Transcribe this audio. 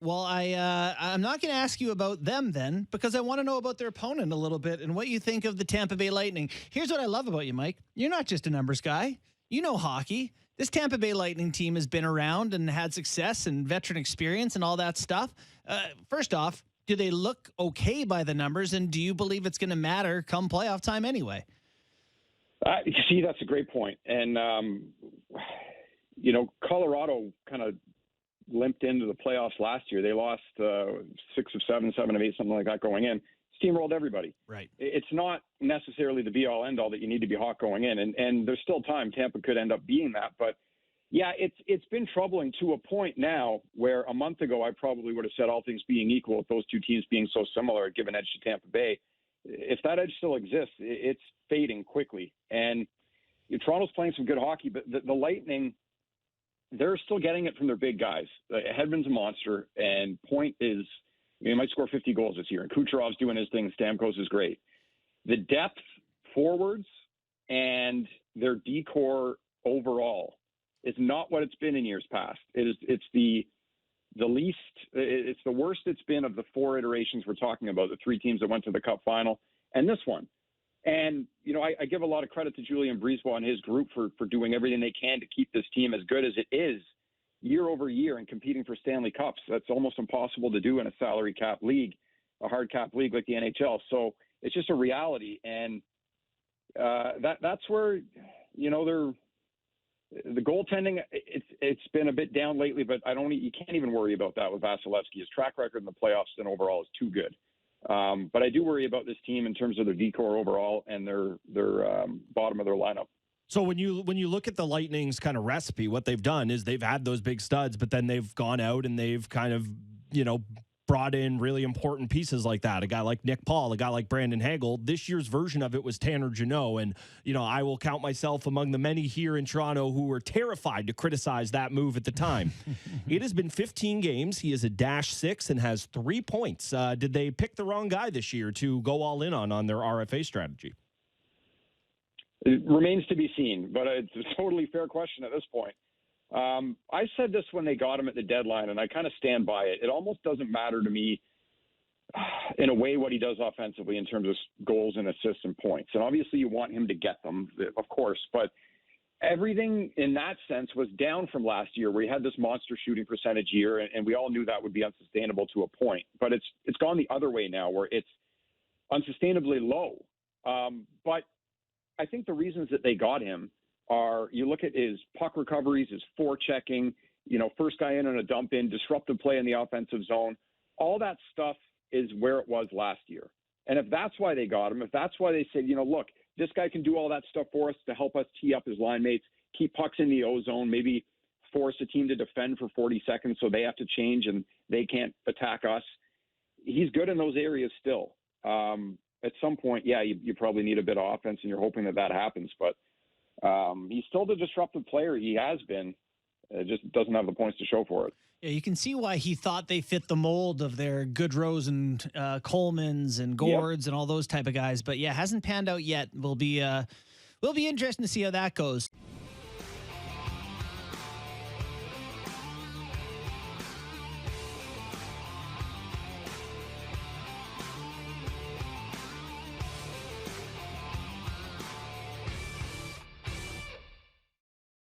Well, I'm not going to ask you about them then, because I want to know about their opponent a little bit and what you think of the Tampa Bay Lightning. Here's what I love about you, Mike. You're not just a numbers guy. You know hockey. This Tampa Bay Lightning team has been around and had success and veteran experience and all that stuff. First off, do they look okay by the numbers, and do you believe it's going to matter come playoff time anyway? See, that's a great point. And, Colorado kind of limped into the playoffs last year. They lost 6 of 7, 7 of 8, something like that going in. Steamrolled everybody. Right. It's not necessarily the be-all, end-all that you need to be hot going in. And there's still time. Tampa could end up being that. But, yeah, it's been troubling to a point now where a month ago I probably would have said all things being equal with those two teams being so similar, give an edge to Tampa Bay. If that edge still exists, it's fading quickly. And Toronto's playing some good hockey, but the Lightning – they're still getting it from their big guys. Hedman's a monster, and Point is, he might score 50 goals this year. And Kucherov's doing his thing. Stamkos is great. The depth forwards and their decor overall is not what it's been in years past. It's the worst it's been of the 4 iterations we're talking about, the 3 teams that went to the Cup final, and this one. And, I give a lot of credit to Julien Brisebois and his group for doing everything they can to keep this team as good as it is year over year and competing for Stanley Cups. That's almost impossible to do in a salary cap league, a hard cap league like the NHL. So it's just a reality. And that's where, the goaltending, it's been a bit down lately, but you can't even worry about that with Vasilevsky. His track record in the playoffs and overall is too good. But I do worry about this team in terms of their decor overall and their bottom of their lineup. So when you look at the Lightning's kind of recipe, what they've done is they've had those big studs, but then they've gone out and they've kind of, brought in really important pieces like that. A guy like Nick Paul, a guy like Brandon Hagel. This year's version of it was Tanner Jeannot. And, I will count myself among the many here in Toronto who were terrified to criticize that move at the time. It has been 15 games. He is a -6 and has 3 points. Did they pick the wrong guy this year to go all in on their RFA strategy? It remains to be seen, but it's a totally fair question at this point. I said this when they got him at the deadline, and I kind of stand by it. It almost doesn't matter to me in a way what he does offensively in terms of goals and assists and points. And obviously you want him to get them, of course, but everything in that sense was down from last year where he had this monster shooting percentage year, and we all knew that would be unsustainable to a point. But it's gone the other way now where it's unsustainably low. But I think the reasons that they got him are, you look at his puck recoveries, his forechecking, first guy in on a dump in, disruptive play in the offensive zone. All that stuff is where it was last year. And if that's why they got him, if that's why they said, look, this guy can do all that stuff for us to help us tee up his line mates, keep pucks in the O zone, maybe force a team to defend for 40 seconds so they have to change and they can't attack us. He's good in those areas still. At some point, yeah, you probably need a bit of offense, and you're hoping that happens. But he's still the disruptive player he has been. Just doesn't have the points to show for it. Yeah, you can see why he thought they fit the mold of their Goodrows and Colemans and Gourds and all those type of guys. But yeah, hasn't panned out yet. Will be interesting to see how that goes.